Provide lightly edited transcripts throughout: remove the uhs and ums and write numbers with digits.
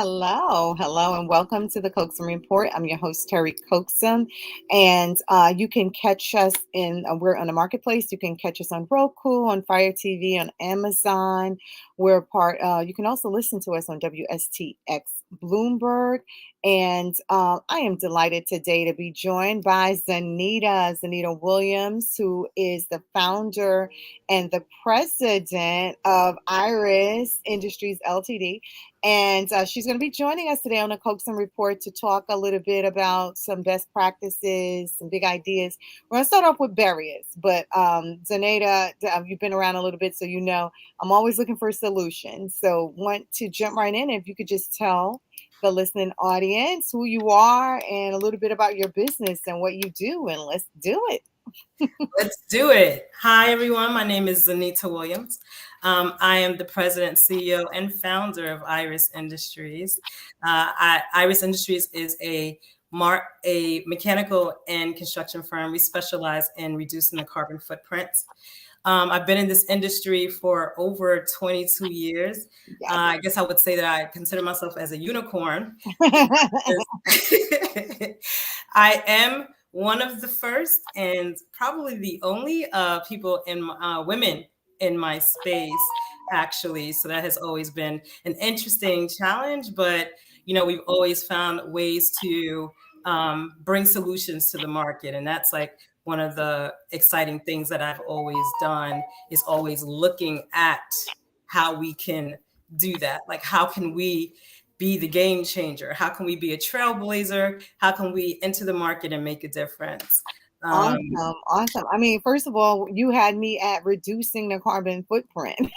Hello, and welcome to the Coaxum Report. I'm your host, Terry Coaxum, and you can catch us we're on the marketplace. You can catch us on Roku, on Fire TV, on Amazon. You can also listen to us on WSTX Bloomberg. And I am delighted today to be joined by Zanita Williams, who is the founder and the president of Iris Industries Ltd. And she's going to be joining us today on the Coaxum Report to talk a little bit about some best practices, some big ideas. We're going to start off with barriers, but Zaneta, you've been around a little bit, so you know I'm always looking for solutions. So want to jump right in. If you could just tell the listening audience who you are and a little bit about your business and what you do, and let's do it. Let's do it. Hi, everyone. My name is Zanita Williams. I am the president, CEO, and founder of Iris Industries. Iris Industries is a mechanical and construction firm. We specialize in reducing the carbon footprint. I've been in this industry for over 22 years. Yes. I guess I would say that I consider myself as a unicorn. I am one of the first and probably the only women in my space, actually. So that has always been an interesting challenge, but we've always found ways to bring solutions to the market, and that's like one of the exciting things that I've always done is always looking at how we can do that. Like, how can we be the game changer? How can we be a trailblazer? How can we enter the market and make a difference? Awesome. I mean, first of all, you had me at reducing the carbon footprint.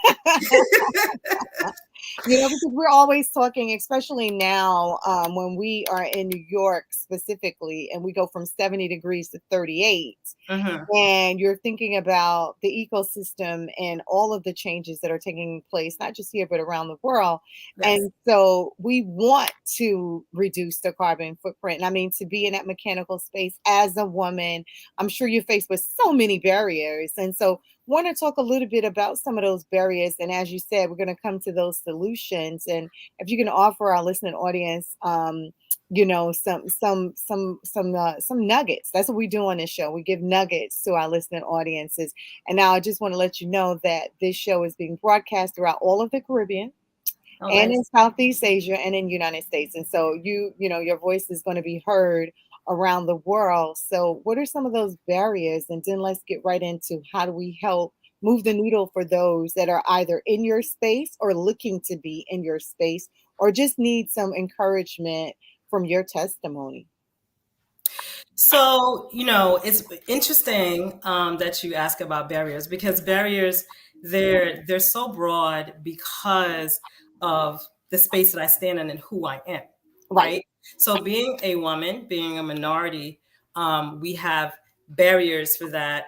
Because we're always talking, especially now when we are in New York specifically, and we go from 70 degrees to 38. And you're thinking about the ecosystem and all of the changes that are taking place, not just here, but around the world. Yes. And so we want to reduce the carbon footprint. I mean, to be in that mechanical space as a woman, I'm sure you're faced with so many barriers. And so want to talk a little bit about some of those barriers. And as you said, we're going to come to those solutions. And if you can offer our listening audience, some nuggets. That's what we do on this show. We give nuggets to our listening audiences. And now I just want to let you know that this show is being broadcast throughout all of the Caribbean. And in Southeast Asia and in United States. And so your voice is going to be heard around the world. So what are some of those barriers? And then let's get right into how do we help move the needle for those that are either in your space or looking to be in your space or just need some encouragement from your testimony. So, it's interesting that you ask about barriers, because barriers, they're so broad because of the space that I stand in and who I am, right? So being a woman, being a minority, we have barriers for that.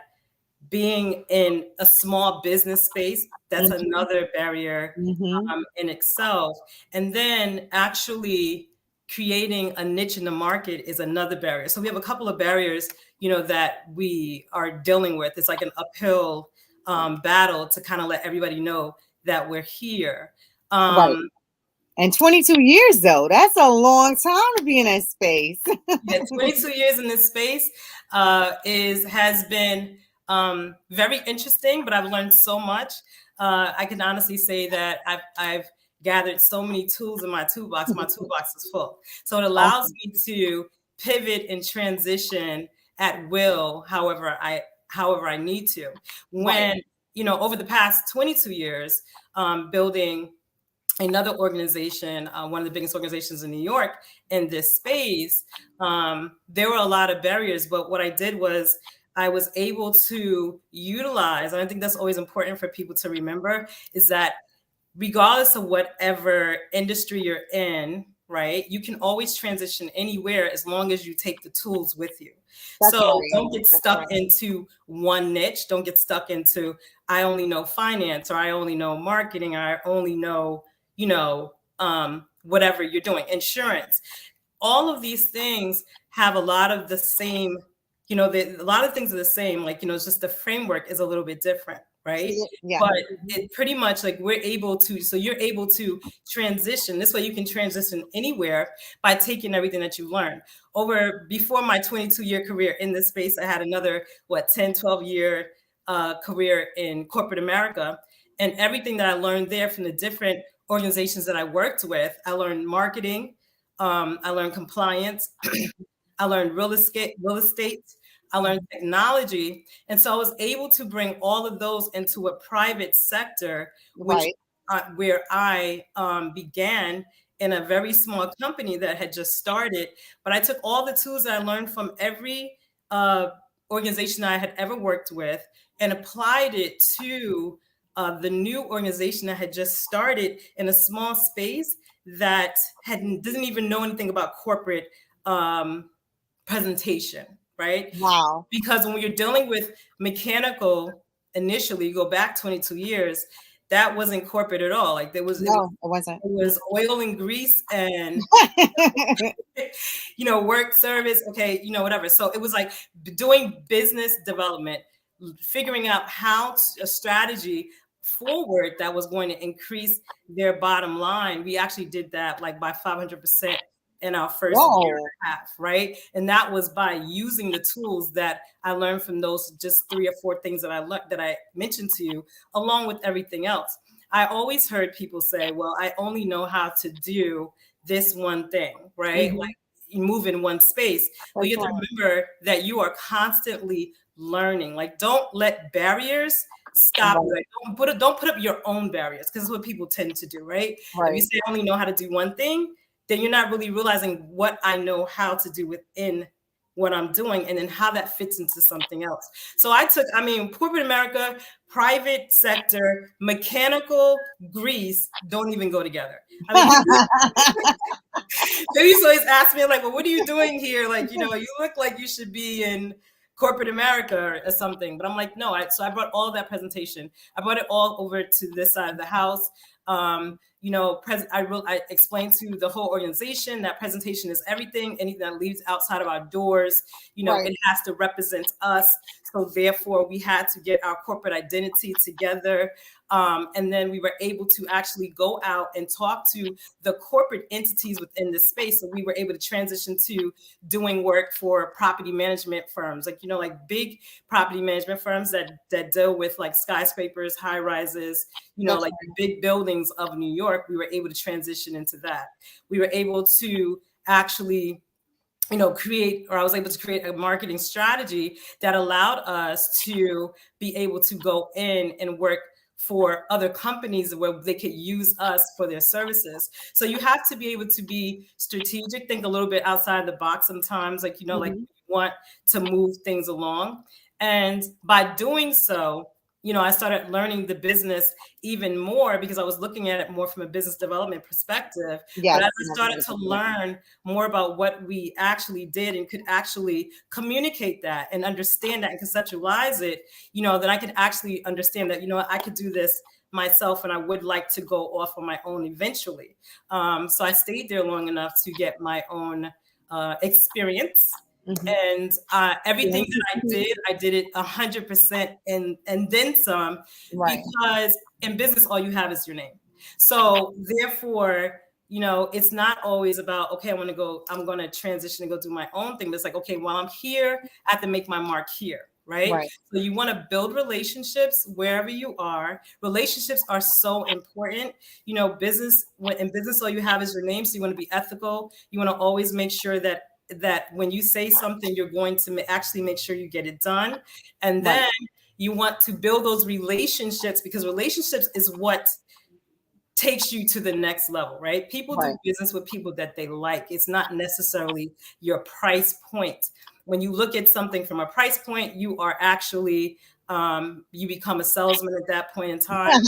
Being in a small business space, that's another barrier in itself. And then actually creating a niche in the market is another barrier. So we have a couple of barriers, that we are dealing with. It's like an uphill battle to kind of let everybody know that we're here. Right. And 22 years, though, that's a long time to be in that space. Yeah, 22 years in this space has been very interesting, but I've learned so much. I can honestly say that I've gathered so many tools in my toolbox. My toolbox is full. So it allows me to pivot and transition at will, however I need to. When, over the past 22 years, building another organization, one of the biggest organizations in New York in this space, there were a lot of barriers. But what I did was I was able to utilize, and I think that's always important for people to remember, is that regardless of whatever industry you're in, right, you can always transition anywhere as long as you take the tools with you. Don't get stuck into one niche. Don't get stuck into, I only know finance, or I only know marketing, or I only know, whatever you're doing, insurance. All of these things have a lot of the same, a lot of things are the same. Like, it's just the framework is a little bit different. right? Yeah. But it pretty much like we're able to, so you're able to transition. This way you can transition anywhere by taking everything that you learned. Over before my 22-year career in this space, I had another, 10, 12-year career in corporate America. And everything that I learned there from the different organizations that I worked with, I learned marketing, I learned compliance, I learned real estate, I learned technology. And so I was able to bring all of those into a private sector, which Right. where I began in a very small company that had just started. But I took all the tools that I learned from every uh, organization I had ever worked with and applied it to the new organization that had just started in a small space that doesn't even know anything about corporate presentation, right? Wow. Because when you're dealing with mechanical, initially, you go back 22 years, that wasn't corporate at all. Like No, it wasn't. it was oil and grease and work service, okay, whatever. So it was like doing business development, figuring out a strategy forward that was going to increase their bottom line. We actually did that like by 500% in our first year Whoa. and a half, right? And that was by using the tools that I learned from those just 3 or 4 things that I learned, that I mentioned to you, along with everything else. I always heard people say, well, I only know how to do this one thing, right? Mhm. Like you move in one space, but That's you have right. to remember that you are constantly learning. Like don't let barriers stop you. Right. Like don't put up your own barriers, because it's what people tend to do, right? If you Right. say I only know how to do one thing, then you're not really realizing what I know how to do within what I'm doing and then how that fits into something else. So corporate America, private sector, mechanical, grease don't even go together. I mean, people they used to always ask me, like, well, what are you doing here? Like, you look like you should be in corporate America or something. But I'm like, no. So I brought all of that presentation. I brought it all over to this side of the house. I explained to the whole organization that presentation is everything. Anything that leaves outside of our doors, Right. it has to represent us. So therefore, we had to get our corporate identity together. And then we were able to actually go out and talk to the corporate entities within the space. So we were able to transition to doing work for property management firms, like big property management firms that deal with like skyscrapers, high rises, That's like the big buildings of New York. We were able to transition into that. We were able to actually I was able to create a marketing strategy that allowed us to be able to go in and work for other companies where they could use us for their services. So you have to be able to be strategic, think a little bit outside the box sometimes, like, like Mhm. you want to move things along. And by doing so, I started learning the business even more because I was looking at it more from a business development perspective. But Yes. as I started to learn more about what we actually did and could actually communicate that and understand that and conceptualize it, then I could actually understand that, I could do this myself and I would like to go off on my own eventually. So I stayed there long enough to get my own experience. Mhm. And everything that I did it 100% and then some, Right. because in business, all you have is your name. So therefore, it's not always about, okay, I'm going to transition and go do my own thing. But it's like, okay, while I'm here, I have to make my mark here. Right. Right. So you want to build relationships wherever you are. Relationships are so important. In business, all you have is your name. So you want to be ethical. You want to always make sure that when you say something, you're going to actually make sure you get it done. And Right. then you want to build those relationships, because relationships is what takes you to the next level, right? People do Right. business with people that they like. It's not necessarily your price point. When you look at something from a price point, you are actually you become a salesman at that point in time.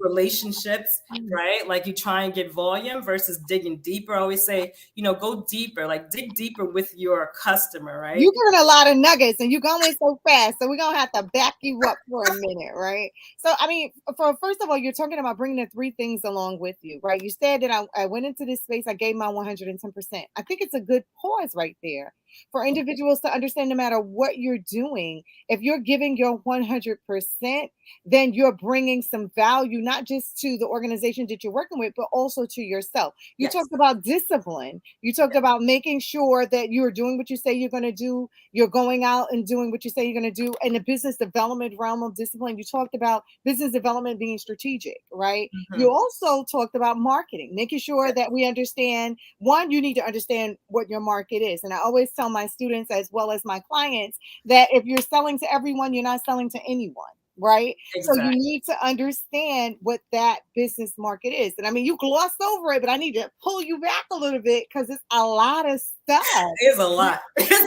Relationships, right? Like you try and get volume versus digging deeper. I always say, go deeper, like dig deeper with your customer, right? You giving a lot of nuggets and you're going so fast. So we're going to have to back you up for a minute, right? So, I mean, first of all, you're talking about bringing the 3 things along with you, right? You said that I went into this space, I gave my 110%. I think it's a good pause right there. for individuals to understand no matter what you're doing, if you're giving your 100%, then you're bringing some value, not just to the organization that you're working with, but also to yourself. You Yes. talked about discipline. You talked about making sure that you're doing what you say you're going to do. You're going out and doing what you say you're going to do. In the business development realm of discipline, you talked about business development being strategic, right? You Mm-hmm. also talked about marketing, making sure Yes. that we understand one, you need to understand what your market is. And I always tell my students as well as my clients that if you're selling to everyone, you're not selling to anyone. Right. So you Exactly. need to understand what that business market is. And I mean, you glossed over it, but I need to pull you back a little bit because it's a lot of stuff. It's a lot. Yeah.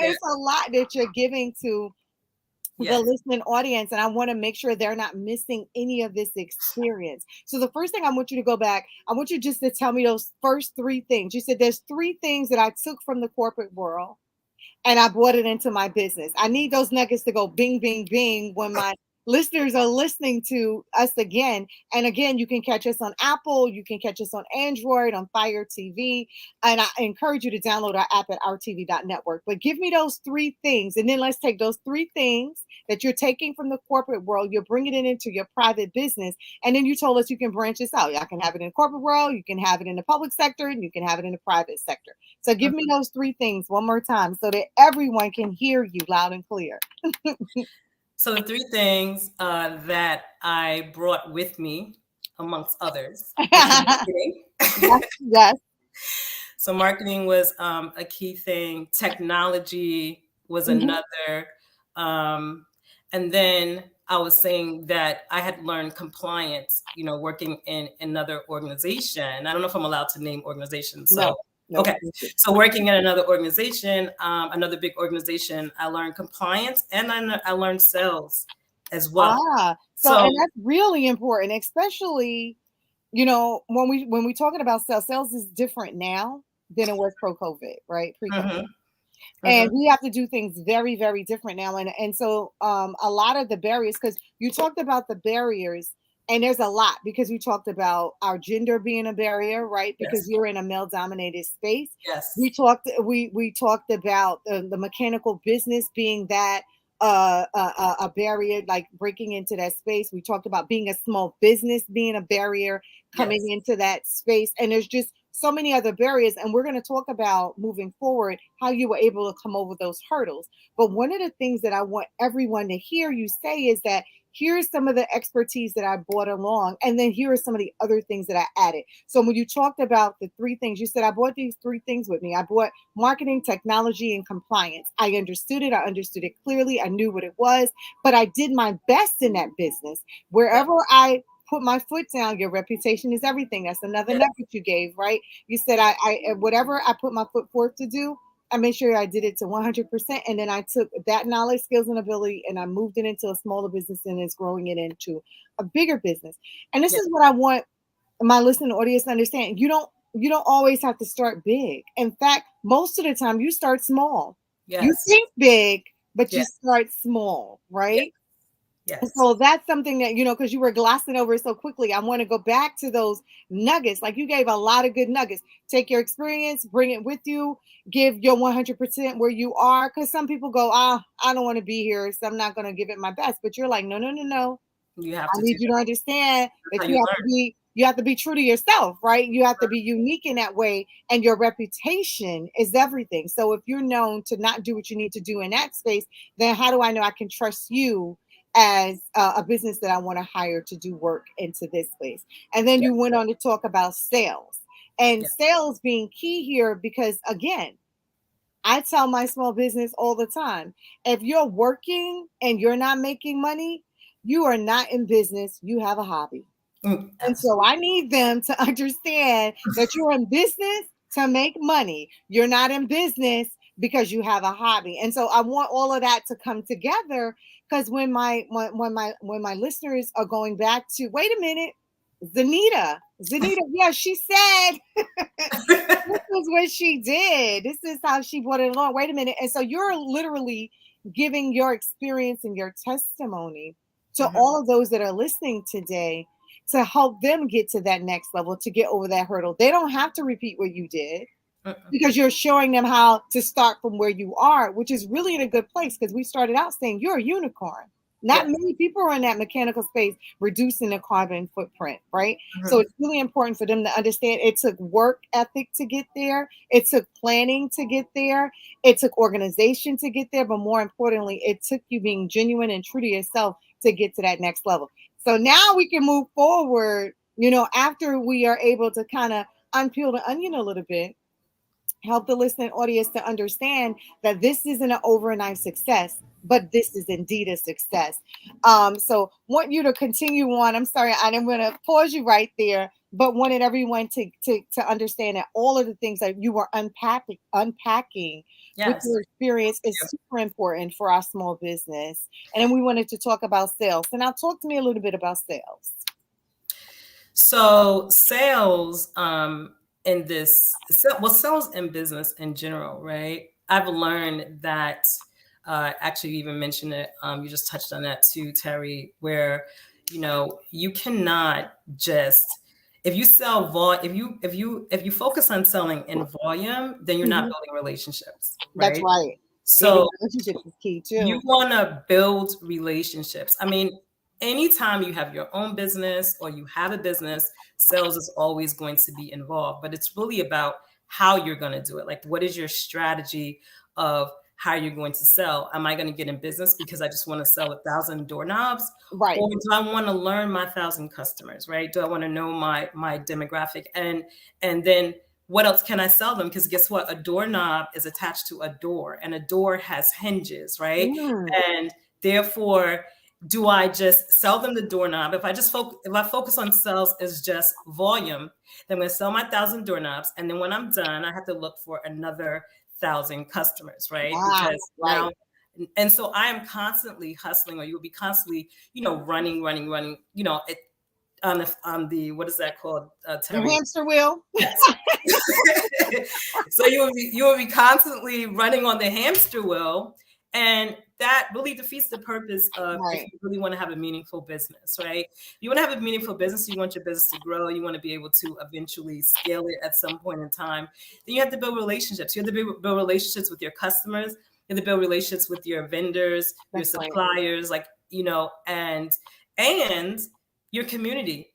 It's a lot that you're giving to the Yes. listening audience, and I want to make sure they're not missing any of this experience. So the first thing I want you to go back, I want you just to tell me those first three things. You said there's three things that I took from the corporate world and I brought it into my business. I need those nuggets to go bing, bing, bing when my listeners are listening to us again. And again, you can catch us on Apple, you can catch us on Android, on Fire TV. And I encourage you to download our app at ourtv.network. But give me those three things. And then let's take those three things that you're taking from the corporate world, you're bringing it into your private business. And then you told us you can branch this out. I can have it in the corporate world, you can have it in the public sector, and you can have it in the private sector. So give me Mhm. those three things one more time so that everyone can hear you loud and clear. So the three things that I brought with me, amongst others, was marketing. Yes, yes. So marketing was a key thing. Technology was Mhm. another. Um, and then I was saying that I had learned compliance, working in another organization. I don't know if I'm allowed to name organizations. No, So, no. okay. So working in another organization, another big organization, I learned compliance and I learned sales as well. So So, and that's really important, especially when we talking about sales. Sales is different now than it was pro COVID, right? Pre COVID. mhm, And mhm, we have to do things very, very different now. And so a lot of the barriers, because you talked about the barriers, and there's a lot because we talked about our gender being a barrier, right? Because yes, you're in a male dominated space. yes, We talked about the mechanical business being that a barrier, like breaking into that space. We talked about being a small business being a barrier coming yes, into that space. And there's just so many other barriers. And we're going to talk about moving forward how you were able to come over those hurdles. But one of the things that I want everyone to hear you say is that here's some of the expertise that I brought along, and then here are some of the other things that I added. So when you talked about the three things, you said I brought these three things with me. I brought marketing, technology, and compliance. I understood it. I understood it clearly. I knew what it was, but I did my best in that business. yes, Wherever I put my foot down, your reputation is everything. That's another yes, nugget you gave, right? You said I whatever I put my foot forth to do, I made sure I did it to 100%. And then I took that knowledge, skills, and ability and I moved it into a smaller business and is growing it into a bigger business. And this yes, is what I want my listening audience to understand. You don't always have to start big. In fact, most of the time you start small. You yes, think big, but you yes, start small, yes, right? yes, So that's something that, because you were glossing over it so quickly, I want to go back to those nuggets. Like you gave a lot of good nuggets. Take your experience, bring it with you, give your 100% where you are. Because some people go, I don't want to be here, so I'm not going to give it my best. But you're like, no, no, no, no. you have I to do need you that. to understand That's that how you learn. you have to be true to yourself, right? You have to be unique in that way, and your reputation is everything. So if you're known to not do what you need to do in that space, then how do I know I can trust you as a business that I want to hire to do work into this space? And then Yes, you went on to talk about sales and yes, sales being key here because again, I tell my small business all the time, if you're working and you're not making money, you are not in business, you have a hobby. And so absolutely. I need them to understand that you're in business to make money. You're not in business because you have a hobby. And so I want all of that to come together because when my listeners are going back to wait a minute, Zanita, yeah, she said this is what she did. This is how she brought it along. Wait a minute. And so you're literally giving your experience and your testimony to Mhm. all of those that are listening today to help them get to that next level, to get over that hurdle. They don't have to repeat what you did. because you're showing them how to start from where you are, which is really in a good place because we started out saying you're a unicorn. Not many people are in that mechanical space reducing their carbon footprint, right? So it's really important for them to understand it took work ethic to get there. It took planning to get there. It took organization to get there. But more importantly, it took you being genuine and true to yourself to get to that next level. So now we can move forward, after we are able to kind of unpeel the onion a little bit, help the listening audience to understand that this isn't an overnight success, but this is indeed a success. So want you to continue on. I'm sorry, I'm going to pause you right there, but wanted everyone to understand that all of the things that you were unpacking with your experience is super important for our small business. And then we wanted to talk about sales. So now talk to me a little bit about sales. So sales, sales in business in general, right? I've learned that, actually you even mentioned it, you just touched on that too, Terry, where, you cannot just, if you sell if you focus on selling in volume, then you're not building relationships, right? That's right. So relationships is key too. You want to build relationships. I mean, anytime you have your own business or you have a business, sales is always going to be involved, but it's really about how you're going to do it. Like, what is your strategy of how you're going to sell? Am I going to get in business because I just want to sell 1,000 doorknobs? Right. Or do I want to learn my 1,000 customers, right? Do I want to know my demographic? And then what else can I sell them? Because guess what? A doorknob is attached to a door, and a door has hinges, right? And therefore, do I just sell them the doorknob? If I focus on sales as just volume, then I'm going to sell my 1,000 doorknobs, and then when I'm done, I have to look for another 1,000 customers, right? Wow, because now, and so I am constantly hustling, or you'll be constantly, running, on the what is that called? The hamster wheel. Yes. So you will be constantly running on the hamster wheel, and that really defeats the purpose of if you really want to have a meaningful business, right? You want to have a meaningful business. You want your business to grow. You want to be able to eventually scale it at some point in time. Then you have to build relationships. You have to build relationships with your customers. You have to build relationships with your vendors, your suppliers, and your community.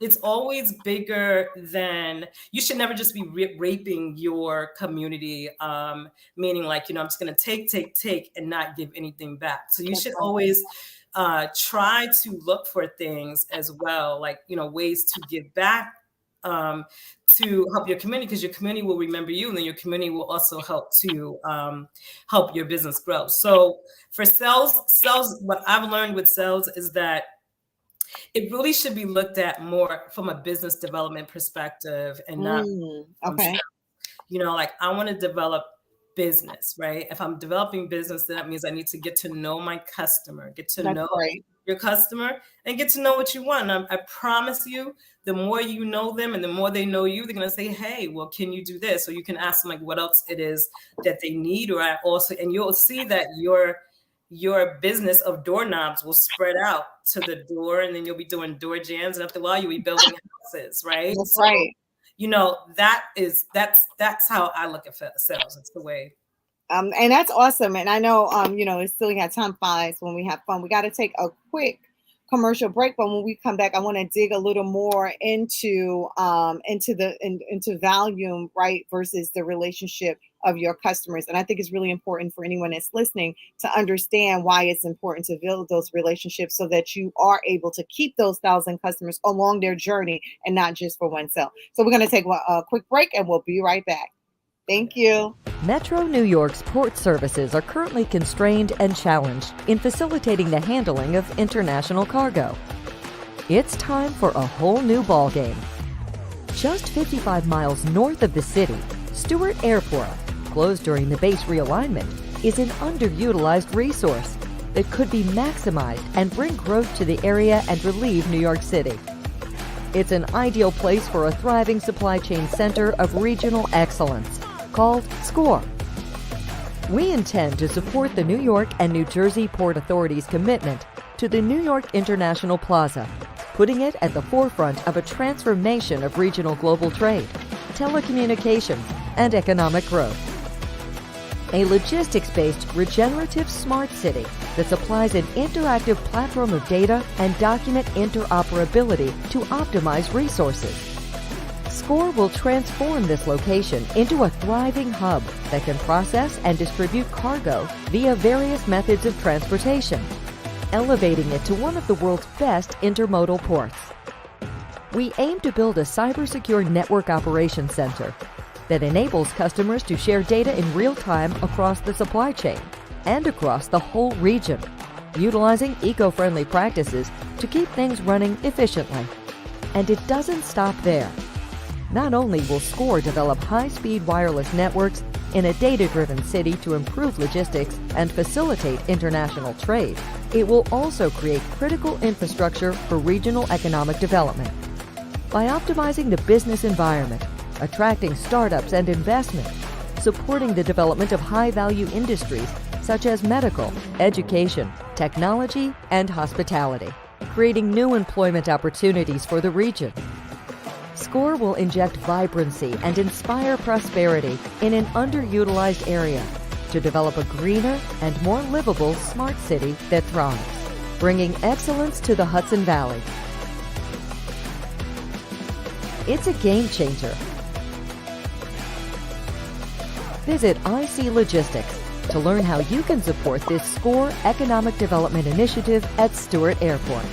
It's always bigger than, you should never just be raping your community, meaning I'm just going to take and not give anything back. So you should always try to look for things as well, ways to give back to help your community, because your community will remember you, and then your community will also help to help your business grow. So for sales, what I've learned with sales is that it really should be looked at more from a business development perspective and not okay. I want to develop business, right? If I'm developing business, then that means I need to get to know my customer, get to know your customer, and get to know what you want. And I promise you, the more you know them and the more they know you, they're going to say, hey, well, can you do this? Or you can ask them what else it is that they need. And you'll see that your business of doorknobs will spread out to the door, and then you'll be doing door jams, and after a while you'll be building houses, right? That's right. That's how I look at sales. It's the way. And that's awesome. And I know, it's still got time flies when we have fun. We got to take a quick commercial break, but when we come back, I want to dig a little more into volume, right, versus the relationship of your customers. And I think it's really important for anyone that's listening to understand why it's important to build those relationships so that you are able to keep those 1,000 customers along their journey and not just for one sale. So we're going to take a quick break, and we'll be right back. Thank you. Metro New York's port services are currently constrained and challenged in facilitating the handling of international cargo. It's time for a whole new ballgame. Just 55 miles north of the city, Stewart Airport, closed during the base realignment, is an underutilized resource that could be maximized and bring growth to the area and relieve New York City. It's an ideal place for a thriving supply chain center of regional excellence, called SCORE. We intend to support the New York and New Jersey Port Authority's commitment to the New York International Plaza, putting it at the forefront of a transformation of regional global trade, telecommunications, and economic growth. A logistics-based regenerative smart city that supplies an interactive platform of data and document interoperability to optimize resources. SCORE will transform this location into a thriving hub that can process and distribute cargo via various methods of transportation, elevating it to one of the world's best intermodal ports. We aim to build a cybersecure network operations center that enables customers to share data in real time across the supply chain and across the whole region, utilizing eco-friendly practices to keep things running efficiently. And it doesn't stop there. Not only will SCORE develop high-speed wireless networks in a data-driven city to improve logistics and facilitate international trade, it will also create critical infrastructure for regional economic development. By optimizing the business environment, attracting startups and investment, supporting the development of high-value industries such as medical, education, technology, and hospitality, creating new employment opportunities for the region. SCORE will inject vibrancy and inspire prosperity in an underutilized area to develop a greener and more livable smart city that thrives, bringing excellence to the Hudson Valley. It's a game changer. Visit IC Logistics to learn how you can support this SCORE economic development initiative at Stewart Airport.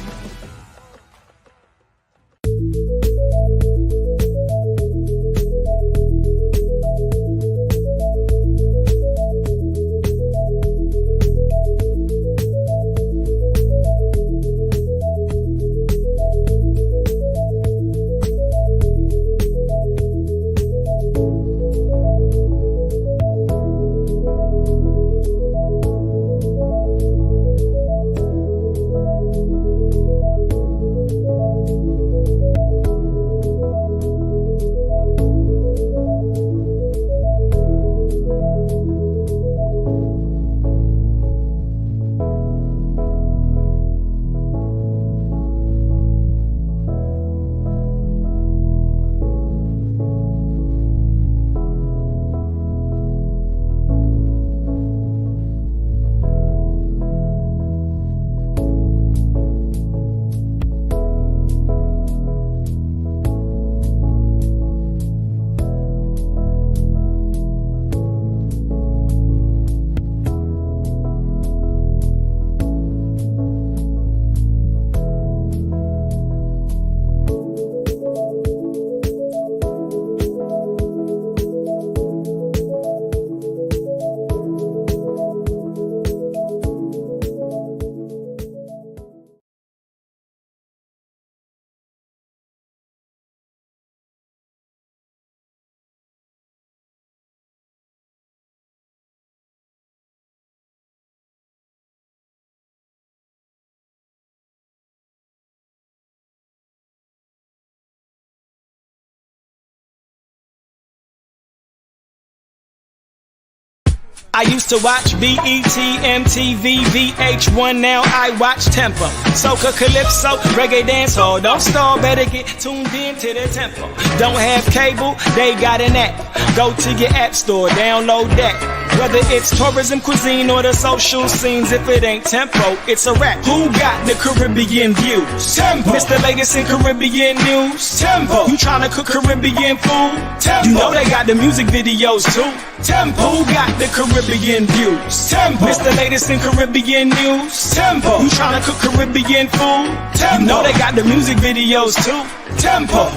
I used to watch BET, MTV, VH1, now I watch Tempo. Soca, Calypso, Reggae Dancehall. Don't stall, better get tuned in to the tempo. Don't have cable, they got an app. Go to your app store, download that. Whether it's tourism, cuisine, or the social scenes, if it ain't Tempo, it's a rap. Who got the Caribbean views? Tempo. It's the latest in Caribbean news. Tempo. You tryna cook Caribbean food? Tempo. You know they got the music videos too. Tempo. Who got the Caribbean views? Tempo. It's the latest in Caribbean news. Tempo. You tryna cook Caribbean food? Tempo. You know they got the music videos too. Tempo.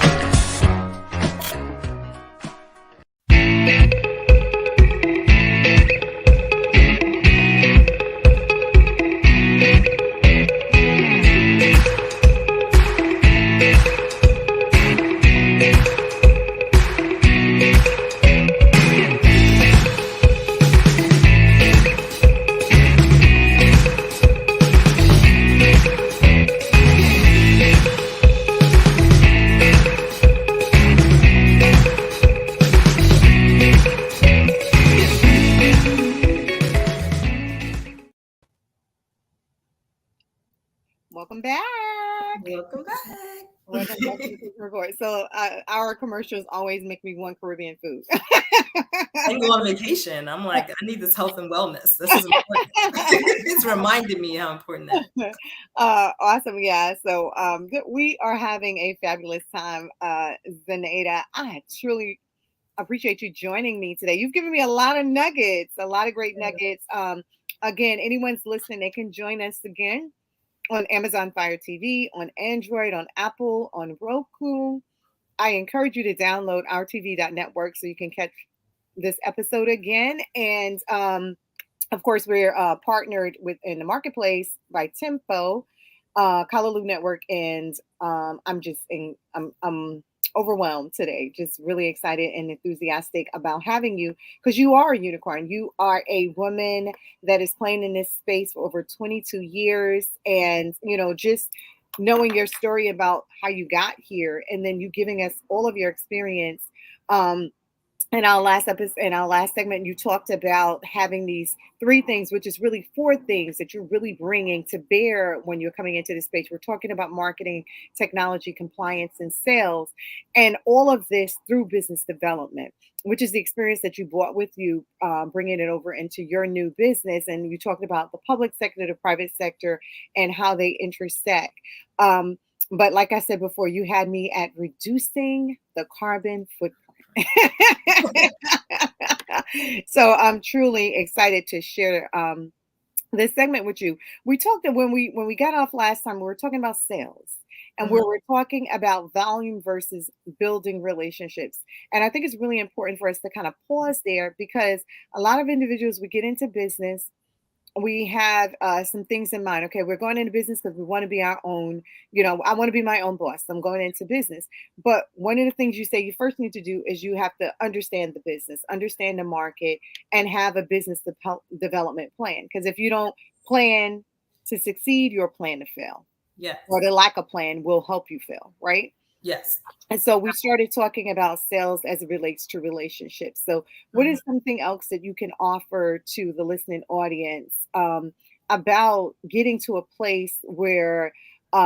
Welcome back. Welcome back. Welcome back to the Coaxum Report. So our commercials always make me want Caribbean food. I can go on vacation. I'm like, I need this health and wellness. This is important. It's reminded me how important that is. Awesome. Yeah. So we are having a fabulous time. Zenaida, I truly appreciate you joining me today. You've given me a lot of nuggets, a lot of great nuggets. Again, anyone's listening, they can join us again on Amazon Fire TV, on Android, on Apple, on Roku. I encourage you to download ourtv.network so you can catch this episode again. And of course, we're partnered with in the marketplace by Tempo, Kalalu Network, and I'm overwhelmed today. Just really excited and enthusiastic about having you because you are a unicorn. You are a woman that is playing in this space for over 22 years, and just knowing your story about how you got here, and then you giving us all of your experience. In our last episode, in our last segment, you talked about having these 3 things, which is really 4 things that you're really bringing to bear when you're coming into this space. We're talking about marketing, technology, compliance, and sales, and all of this through business development, which is the experience that you brought with you, bringing it over into your new business. And you talked about the public sector, the private sector, and how they intersect. But like I said before, you had me at reducing the carbon footprint. So I'm truly excited to share this segment with you. We talked when we got off last time, we were talking about sales. And we were talking about volume versus building relationships. And I think it's really important for us to kind of pause there because a lot of individuals, we get into business, we have some things in mind. Okay, we're going into business because we want to be our own, I want to be my own boss. I'm going into business. But one of the things you say you first need to do is you have to understand the business, understand the market, and have a business development plan. Because if you don't plan to succeed, you'll plan to fail. Yes. Or the lack of plan will help you fail, right? Yes. And so we started talking about sales as it relates to relationships. So what is something else that you can offer to the listening audience about getting to a place where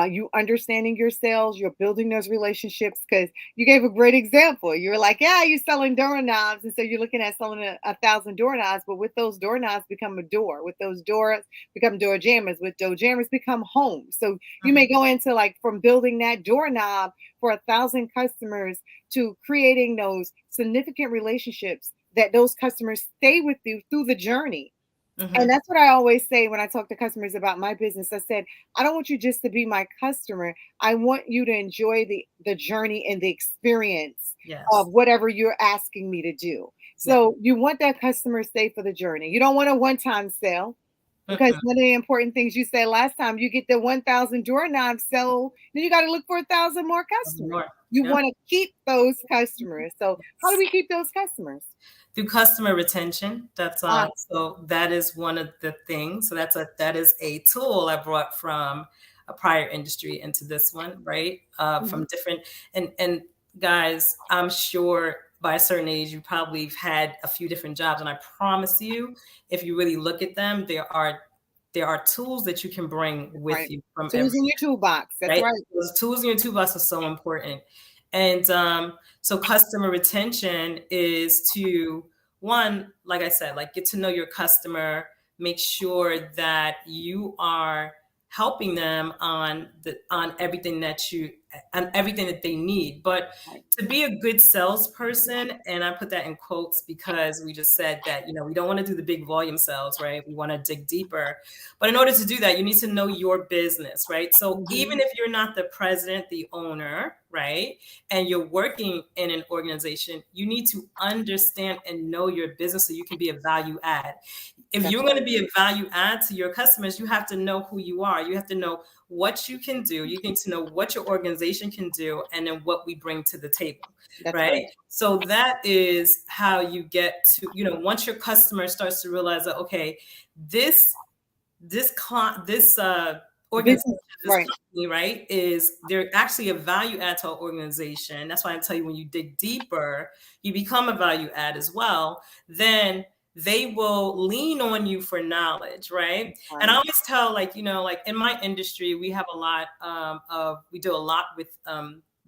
you understanding your sales, you're building those relationships? Because you gave a great example. You were like, yeah, you're selling doorknobs. And so you're looking at selling 1,000 doorknobs, but with those doorknobs become a door. With those doors become door jammers. With door jammers become homes. So you may go into like from building that doorknob for 1,000 customers to creating those significant relationships that those customers stay with you through the journey. And that's what I always say when I talk to customers about my business. I said, I don't want you just to be my customer. I want you to enjoy the journey and the experience of whatever you're asking me to do. So you want that customer to stay for the journey. You don't want a one-time sale. Because one of the important things you said last time, you get the 1,000 doorknobs sold, then you got to look for 1,000 more customers. You want to keep those customers. So how do we keep those customers? Through customer retention. That's so that is one of the things. So that is a tool I brought from a prior industry into this one, right? From different and guys, I'm sure by a certain age you probably have had a few different jobs, and I promise you, if you really look at them, there are tools that you can bring with you from tools in your toolbox. That's right. Those tools in your toolbox are so important. And so customer retention is to, one, like I said, like get to know your customer, make sure that you are helping them on everything that they need. But to be a good salesperson, and I put that in quotes because we just said that, we don't want to do the big volume sales, right? We want to dig deeper. But in order to do that, you need to know your business, right? So even if you're not the president, the owner, right, and you're working in an organization, you need to understand and know your business so you can be a value add. If you're going to be a value add to your customers, you have to know who you are. You have to know what you can do. You need to know what your organization can do, and then what we bring to the table, right? So that is how you get to, once your customer starts to realize that, okay, this organization, this company, right, is they're actually a value add to our organization. That's why I tell you, when you dig deeper, you become a value add as well. Then they will lean on you for knowledge, right? And I always tell, like, you know, like in my industry, we have a lot we do a lot with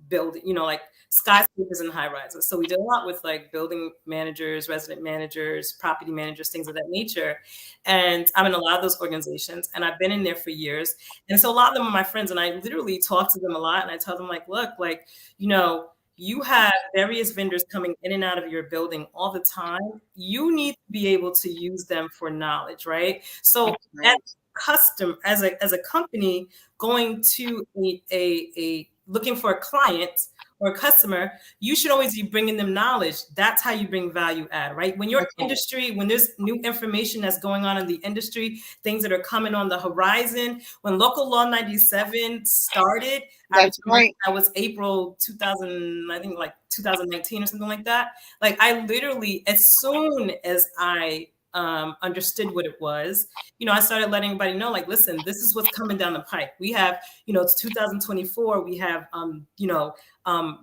building, you know, like skyscrapers and high rises. So we do a lot with like building managers, resident managers, property managers, things of that nature. And I'm in a lot of those organizations, and I've been in there for years. And so a lot of them are my friends, and I literally talk to them a lot, and I tell them, like, look, like, you know, you have various vendors coming in and out of your building all the time. You need to be able to use them for knowledge, right? So as a company going to a looking for a client or a customer, you should always be bringing them knowledge. That's how you bring value add, right? When your industry, when there's new information that's going on in the industry, things that are coming on the horizon. When Local Law 97 started, that was April 2000, I think like 2019 or something like that. Like I literally, as soon as I understood what it was, you know, I started letting everybody know, like, listen, this is what's coming down the pipe. We have, you know, it's 2024. We have, you know,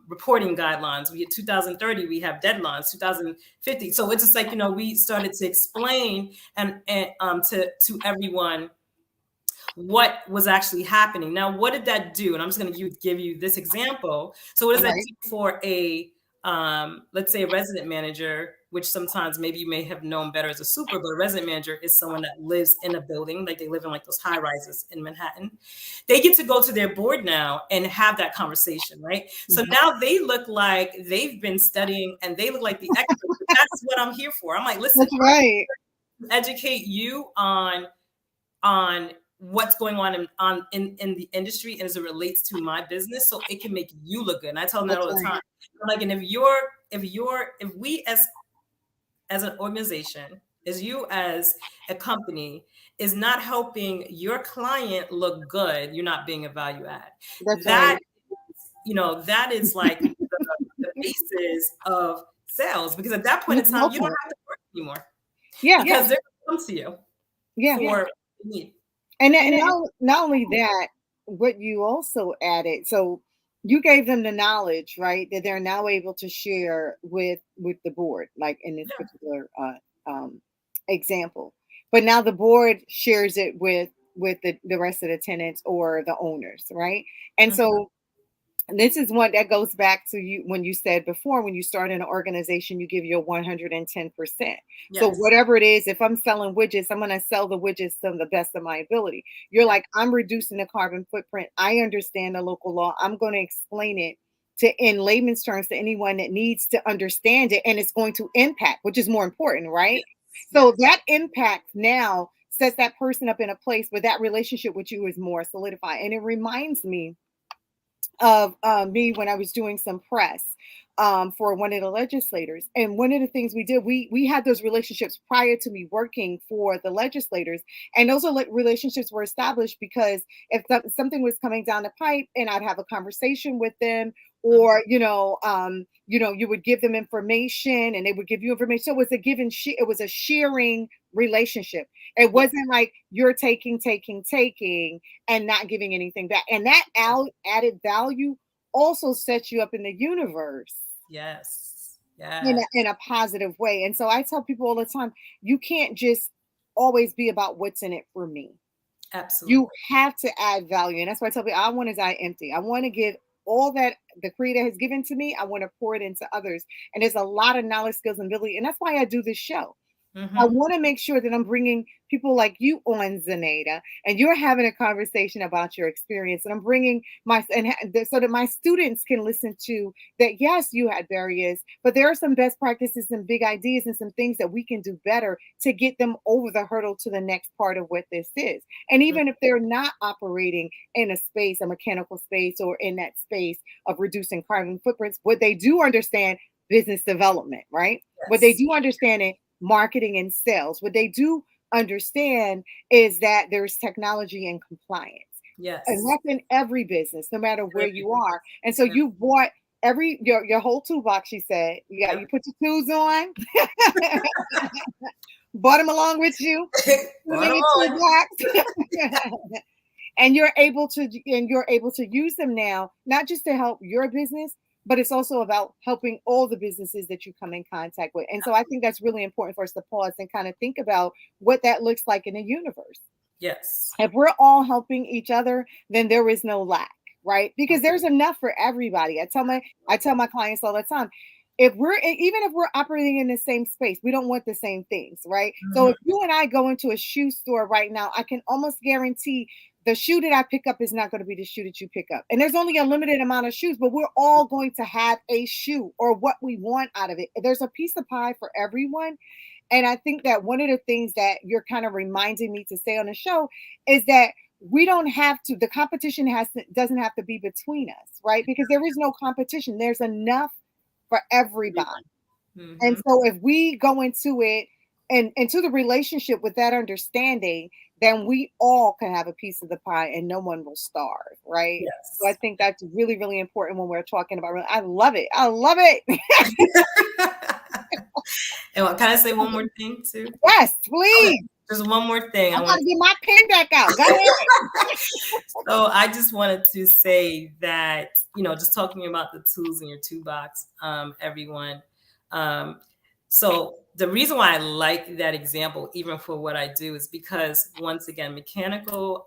reporting guidelines. We had 2030. We have deadlines. 2050. So it's just like, you know, we started to explain and to everyone what was actually happening. Now, what did that do? And I'm just going to give you this example. So what does that do for a let's say a resident manager, which sometimes maybe you may have known better as a super, but a resident manager is someone that lives in a building, like they live in like those high rises in Manhattan. They get to go to their board now and have that conversation, right? So now they look like they've been studying and they look like the experts. That's what I'm here for. I'm like, listen, educate you on what's going on in the industry and as it relates to my business, so it can make you look good. And I tell them that all the time. I'm like, and if we as an organization, as you as a company is not helping your client look good, you're not being a value add. You know, that is like the basis of sales, because at that point in time, you don't have to work anymore. Yeah. Because they're going to come to you for need. And not only that, what you also added, so you gave them the knowledge, right, that they're now able to share with the board, like in this particular example. But now the board shares it with the rest of the tenants or the owners, right? And so this is one that goes back to you when you said before, when you start an organization, you give your 110%. So whatever it is, if I'm selling widgets, I'm going to sell the widgets to the best of my ability. You're like, I'm reducing the carbon footprint. I understand the local law. I'm going to explain it in layman's terms to anyone that needs to understand it. And it's going to impact, which is more important, right? So that impact now sets that person up in a place where that relationship with you is more solidified. And it reminds me of me when I was doing some press for one of the legislators. And one of the things we did, we had those relationships prior to me working for the legislators. And those relationships were established because if something was coming down the pipe and I'd have a conversation with them, or, you would give them information and they would give you information. So it was a give and it was a sharing relationship. It wasn't like you're taking and not giving anything back. And that added value also sets you up in the universe. Yes. In a positive way. And so I tell people all the time, you can't just always be about what's in it for me. Absolutely. You have to add value. And that's why I tell people, I want his eye empty. I want to give all that the Creator has given to me. I want to pour it into others. And there's a lot of knowledge, skills, and ability. And that's why I do this show. I want to make sure that I'm bringing people like you on, Zenaida, and you're having a conversation about your experience. And I'm bringing so that my students can listen to that. Yes, you had barriers, but there are some best practices and big ideas and some things that we can do better to get them over the hurdle to the next part of what this is. And even if they're not operating in a space, a mechanical space, or in that space of reducing carbon footprints, what they do understand, business development, right? What they do understand it, marketing and sales. What they do understand is that there's technology and compliance. Yes. And that's in every business, no matter where you are. And so you bought your whole toolbox, she said. You put your tools on, bought them along with you, and you're able to use them now, not just to help your business, but it's also about helping all the businesses that you come in contact with. And so I think that's really important for us to pause and kind of think about what that looks like in the universe. Yes. If we're all helping each other, then there is no lack, right? Because there's enough for everybody. I tell my clients all the time, even if we're operating in the same space, we don't want the same things, right? So if you and I go into a shoe store right now, I can almost guarantee the shoe that I pick up is not going to be the shoe that you pick up. And there's only a limited amount of shoes, but we're all going to have a shoe or what we want out of it. There's a piece of pie for everyone. And I think that one of the things that you're kind of reminding me to say on the show is that we don't have to, the competition doesn't have to be between us, right? Because there is no competition. There's enough for everybody. And so if we go into it and into the relationship with that understanding, then we all can have a piece of the pie and no one will starve, right? Yes. So I think that's really, really important when we're talking about, I love it. I love it. And can I say one more thing too? Yes, please. Okay. Just one more thing. I want to get my pen back out. Go ahead. So I just wanted to say that, just talking about the tools in your toolbox, everyone. So the reason why I like that example, even for what I do, is because once again, mechanical,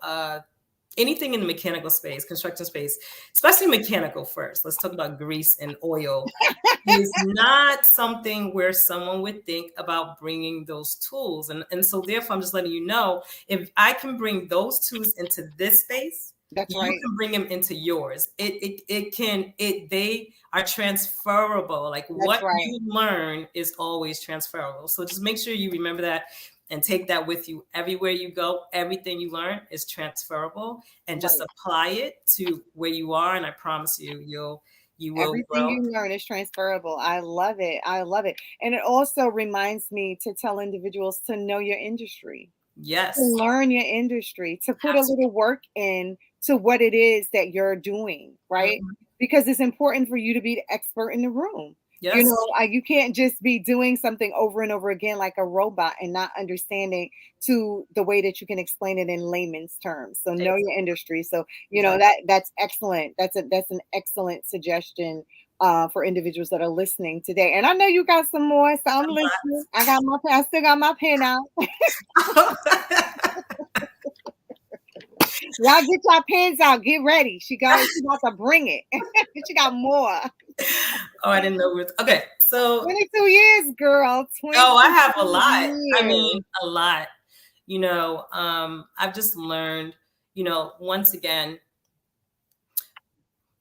anything in the mechanical space, construction space, especially mechanical first, let's talk about grease and oil, is not something where someone would think about bringing those tools. And so therefore, I'm just letting you know, if I can bring those tools into this space, That's you right. can bring them into yours. They are transferable. Like what you learn is always transferable. So just make sure you remember that and take that with you everywhere you go. Everything you learn is transferable, and just apply it to where you are. And I promise you, you will Everything grow. you learn is transferable. I love it. I love it. And it also reminds me to tell individuals to know your industry. Yes. To learn your industry, to put a little work in to what it is that you're doing, right? Because it's important for you to be the expert in the room. Yes. You can't just be doing something over and over again like a robot and not understanding to the way that you can explain it in layman's terms. So know your industry. So that's excellent. That's an excellent suggestion for individuals that are listening today. And I know you got some more, so I'm listening. I still got my pen out. Y'all get your pens out. Get ready. She's about to bring it. She got more. Oh, I didn't know. Okay, so 22 years, girl. I have a lot. I mean, a lot. I've just learned, once again,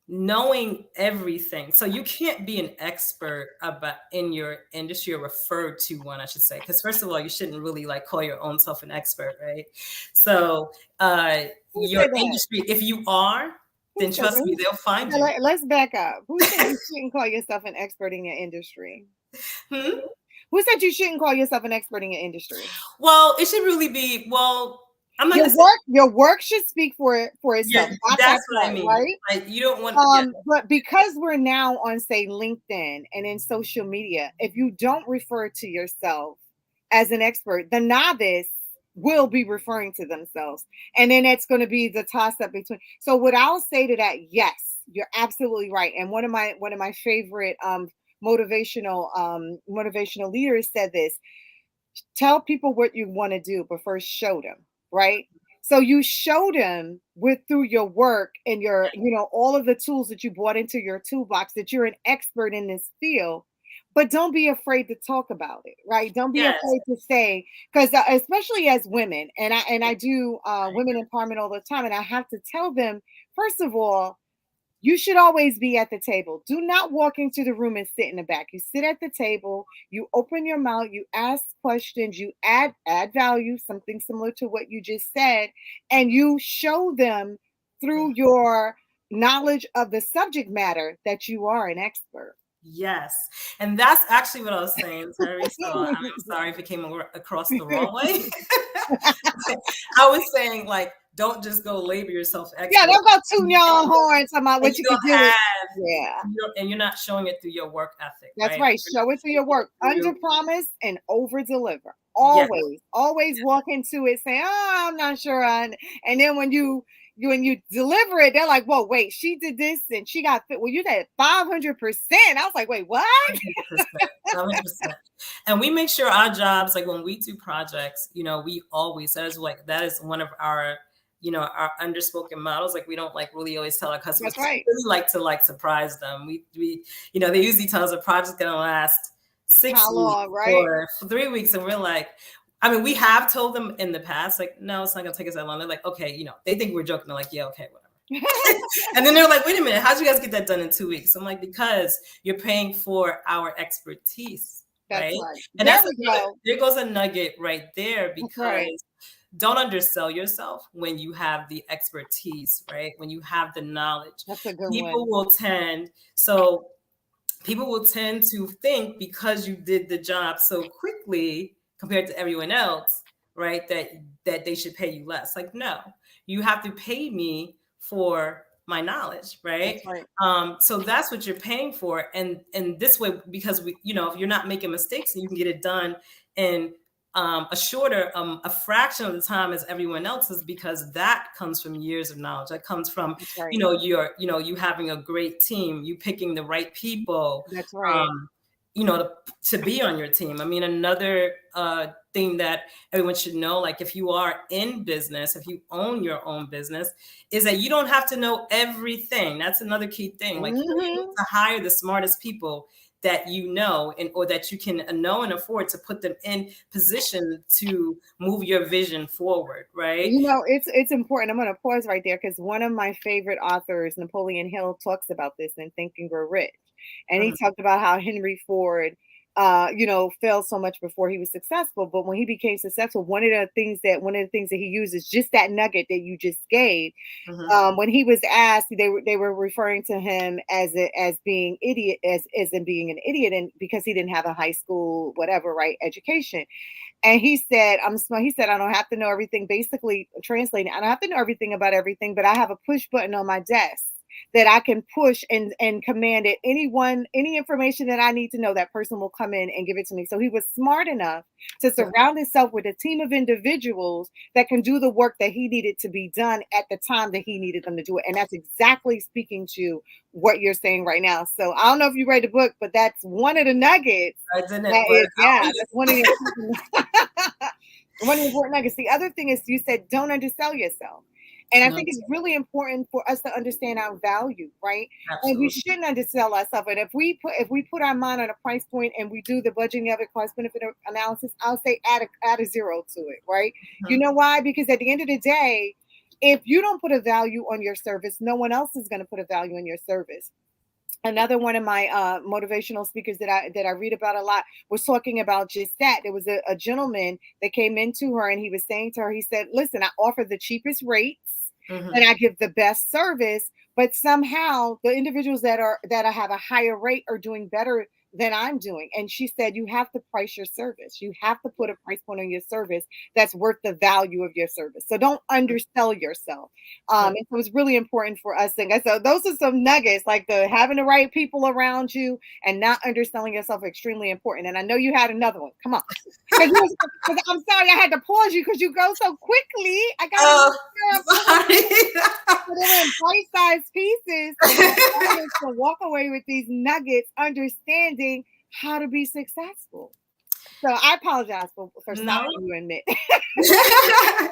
knowing everything. So you can't be an expert in your industry, or referred to one, I should say, because first of all, you shouldn't really call your own self an expert, right? So your industry, if you are, then trust me, they'll find you. Let's back up. Who said you shouldn't call yourself an expert in your industry? Who said you shouldn't call yourself an expert in your industry? Well, it should really be, I'm not your work should speak for itself. Yeah, that's what I mean. Right? Like, you don't want to but because we're now on, say, LinkedIn and in social media, if you don't refer to yourself as an expert, the novice will be referring to themselves. And then it's going to be the toss-up between. So what I'll say to that, yes, you're absolutely right. And one of my favorite motivational leaders said this: tell people what you want to do, but first show them. Right. So you show them through your work and your, all of the tools that you brought into your toolbox, that you're an expert in this field, but don't be afraid to talk about it. Right. Don't be afraid to say, because especially as women, and I do women empowerment all the time. And I have to tell them, first of all, you should always be at the table. Do not walk into the room and sit in the back. You sit at the table, you open your mouth, you ask questions, you add value, something similar to what you just said, and you show them through your knowledge of the subject matter that you are an expert. Yes. And that's actually what I was saying, Terry. So I'm sorry if it came across the wrong way. I was saying, don't just go label yourself expert. Yeah, don't go tune your own horn talking about what you can do. And you're not showing it through your work ethic. That's right. Show it through your work. Under promise and over deliver. Always walk into it saying, "Oh, I'm not sure." And then when you when you deliver it, they're like, "Whoa, wait, she did this and she got fit." Well, you did 500%. I was like, "Wait, what?" 100%. And we make sure our jobs, like when we do projects, we always, that is one of our, our underspoken models. Like we don't like really always tell our customers. That's right. We really like to surprise them. We they usually tell us a project's gonna last 6 How weeks long, right? or 3 weeks, and we're like, I mean, we have told them in the past, like, no, it's not gonna take us that long. They're like, okay, they think we're joking. They're like, yeah, okay, whatever. And then they're like, wait a minute, how'd you guys get that done in 2 weeks? I'm like, because you're paying for our expertise, right? And there goes a nugget right there, because don't undersell yourself when you have the expertise, right? When you have the knowledge. That's a good one. People will tend to think because you did the job so quickly compared to everyone else, right, that they should pay you less. Like, no, you have to pay me for my knowledge, right? So that's what you're paying for. And this way, because if you're not making mistakes and you can get it done in a fraction of the time as everyone else's, because that comes from years of knowledge. That comes from, you having a great team, you picking the right people. That's right. To be on your team. I mean, another thing that everyone should know, like if you are in business, if you own your own business, is that you don't have to know everything. That's another key thing. Like you're able to hire the smartest people that or that you can know and afford to put them in position to move your vision forward, right? It's important. I'm going to pause right there because one of my favorite authors, Napoleon Hill, talks about this in Think and Grow Rich. And he talked about how Henry Ford, failed so much before he was successful. But when he became successful, one of the things that he used is just that nugget that you just gave. When he was asked, they were referring to him as being idiot, as in being an idiot, and because he didn't have a high school, whatever, right, education. And he said, "I'm smart." He said, "I don't have to know everything." Basically, translating, I don't have to know everything about everything, but I have a push button on my desk that I can push and command it. Any information that I need to know, that person will come in and give it to me. So he was smart enough to surround himself with a team of individuals that can do the work that he needed to be done at the time that he needed them to do it. And that's exactly speaking to what you're saying right now. So I don't know if you read the book, but that's one of the nuggets. I didn't. That's one of the important nuggets. The other thing is, you said don't undersell yourself. And I think it's really important for us to understand our value, right? Absolutely. And we shouldn't undersell ourselves. And if we put our mind on a price point and we do the budgeting of it, cost benefit analysis, I'll say add a zero to it, right? You know why? Because at the end of the day, if you don't put a value on your service, no one else is going to put a value on your service. Another one of my motivational speakers that I read about a lot was talking about just that. There was a gentleman that came into her and he was saying to her, he said, "Listen, I offer the cheapest rates and I give the best service, but somehow the individuals that have a higher rate are doing better than I'm doing." And she said, "You have to price your service. You have to put a price point on your service that's worth the value of your service. So don't undersell yourself." And so it's really important for us. And so those are some nuggets, like having the right people around you and not underselling yourself, extremely important. And I know you had another one. Come on. Because I'm sorry, I had to pause you because you go so quickly. I got in bite-sized pieces to walk away with these nuggets, understanding how to be successful. So I apologize for stopping you in mid.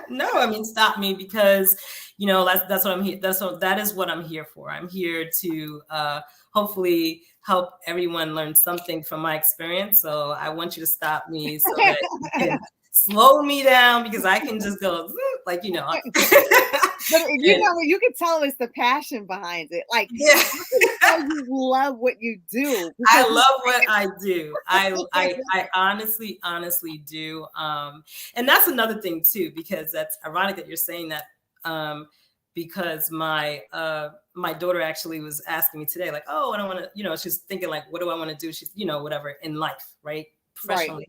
No, I mean, stop me, because that's what I'm here. That is what I'm here for. I'm here to hopefully help everyone learn something from my experience. So I want you to stop me so that you can slow me down, because I can just go like. But you can tell it's the passion behind it. Like, you love what you do. I love what I do. I honestly do. And that's another thing too, because that's ironic that you're saying that. Because my daughter actually was asking me today, like, "Oh, I don't want to," she's thinking like, "What do I want to do?" She's, whatever in life, right? Professionally.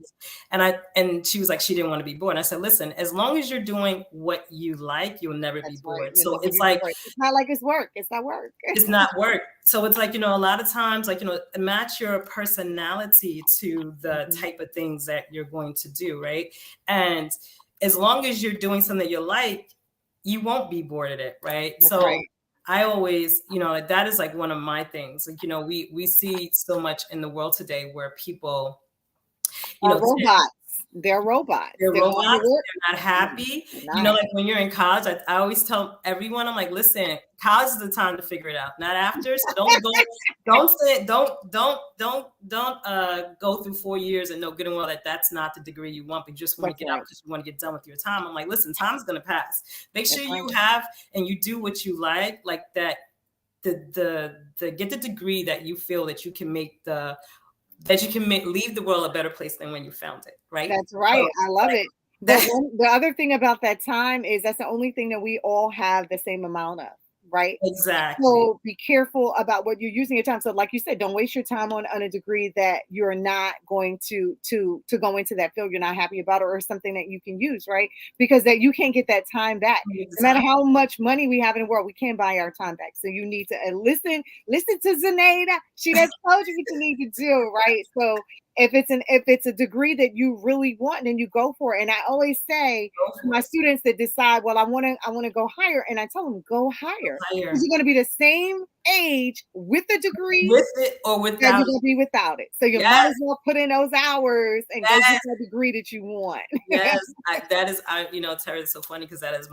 Right. And she was like, she didn't want to be bored. And I said, "Listen, as long as you're doing what you like, you'll never be bored." Right. So it's like, it's not like it's work. It's not work. It's not work. So it's like, a lot of times, like, match your personality to the type of things that you're going to do. Right. And as long as you're doing something that you like, you won't be bored at it, right? That's So right. I always, like, that is like one of my things. Like, we see so much in the world today where people, Are robots. They're robots. they're They're going to robots. work. They're not happy. Not. Like when you're in college, I always tell everyone, I'm like, listen, college is the time to figure it out, not after. So don't go through 4 years and know good and well that that's not the degree you want, but you just want to get out because you want to get done with your time. I'm like, listen, time's going to pass. Make sure you have and you do what you like that. The get the degree that you feel that you can leave the world a better place than when you found it, right? That's right. I love it. The other thing about that time is that's the only thing that we all have the same amount of, right? Exactly. So be careful about what you're using your time. So like you said, don't waste your time on a degree that you're not going to go into that field you're not happy about, or something that you can use, right? Because that you can't get that time back. Exactly. No matter how much money we have in the world, we can't buy our time back. So you need to listen to Zenaida. She has told you what you need to do, right? So if it's a degree that you really want, then you go for it. And I always say to my students that decide, well, I want to go higher, and I tell them go higher. Because you're going to be the same age with the degree, with it or without. You're going to be without it. So you might as well put in those hours and go get the degree that you want. Yes, Terry, it's so funny because that is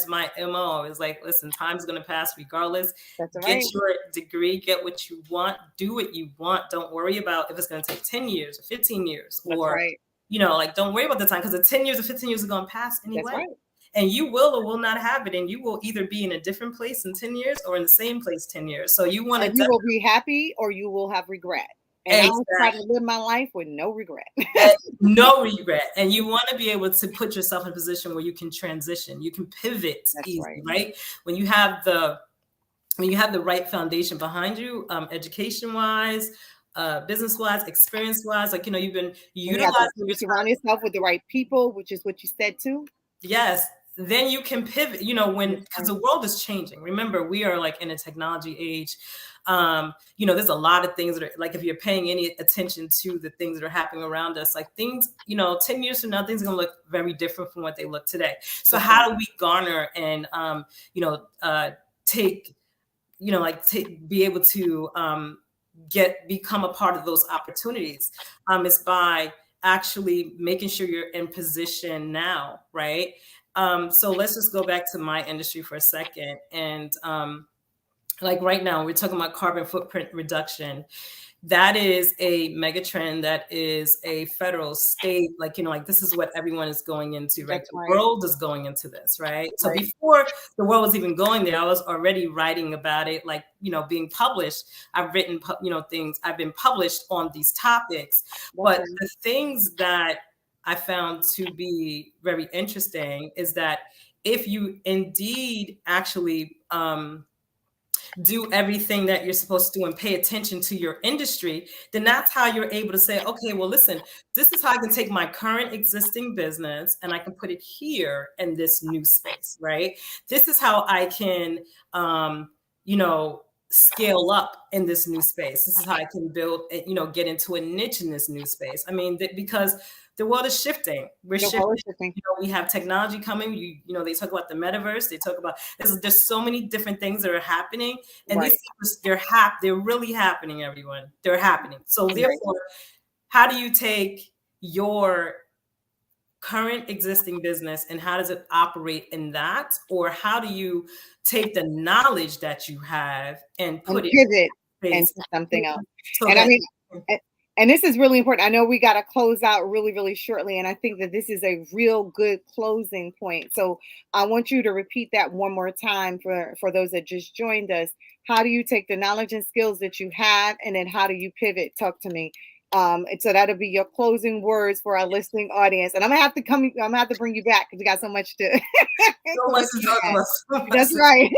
my MO. It's like, listen, time's going to pass regardless. That's right. Get your degree, get what you want, do what you want. Don't worry about if it's going to take 10 years or 15 years. That's or, right. Like, don't worry about the time because the 10 years or 15 years are going to pass anyway. That's right. And you will or will not have it. And you will either be in a different place in 10 years or in the same place 10 years. So you want to... You will be happy or you will have regret. And I try to live my life with no regret. No regret. And you want to be able to put yourself in a position where you can transition. You can pivot easily, right? When you have the right foundation behind you, education-wise, business-wise, experience-wise, like, you've been utilizing you surround yourself with the right people, which is what you said too. Yes. Then you can pivot, because the world is changing. Remember, we are like in a technology age. There's a lot of things that are like, if you're paying any attention to the things that are happening around us, like things, 10 years from now, things are going to look very different from what they look today. So how do we garner and, be able to become a part of those opportunities? Is by actually making sure you're in position now, right? So let's just go back to my industry for a second. And like right now, we're talking about carbon footprint reduction. That is a mega trend. That is a federal, state, this is what everyone is going into, right? The world is going into this, right? So before the world was even going there, I was already writing about it, being published. I've written, things, I've been published on these topics. But the things that I found to be very interesting is that if you indeed actually do everything that you're supposed to do and pay attention to your industry, then that's how you're able to say, okay, well, listen, this is how I can take my current existing business and I can put it here in this new space, right? This is how I can, scale up in this new space. This is how I can build, get into a niche in this new space. I mean, because the world is shifting. We're shifting. We have technology coming. They talk about the metaverse. They talk about there's so many different things that are happening, and these things, they're really happening. Everyone, they're happening. So therefore, how do you take your current existing business and how does it operate in that, or how do you take the knowledge that you have and put it into something else? And this is really important. I know we got to close out really, really shortly. And I think that this is a real good closing point. So I want you to repeat that one more time for those that just joined us. How do you take the knowledge and skills that you have? And then how do you pivot? Talk to me. And so that'll be your closing words for our listening audience. And I'm gonna have to bring you back because we got so much to so much to talk about. That's right.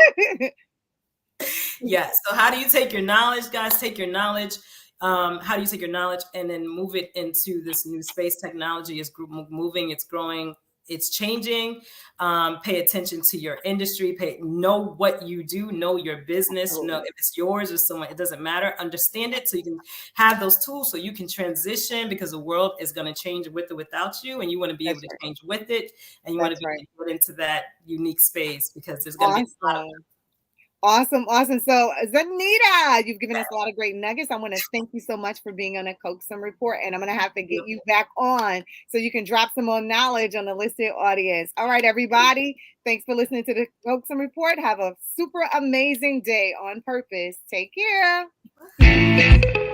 Yes. So how do you take your knowledge, guys? Take your knowledge. How do you take your knowledge and then move it into this new space? Technology is moving, it's growing it's changing. Pay attention to your industry. Know what you do. Know your business. Know if it's yours or someone. It doesn't matter. Understand it so you can have those tools so you can transition, because the world is going to change with or without you, and you want to be able to change with it, and you want to be able to get into that unique space, because there's going to be a lot of Awesome. So, Zanita, you've given us a lot of great nuggets. I want to thank you so much for being on a Coaxum Report, and I'm going to have to get you back on so you can drop some more knowledge on the listed audience. All right, everybody. Thanks for listening to the Coaxum Report. Have a super amazing day on purpose. Take care.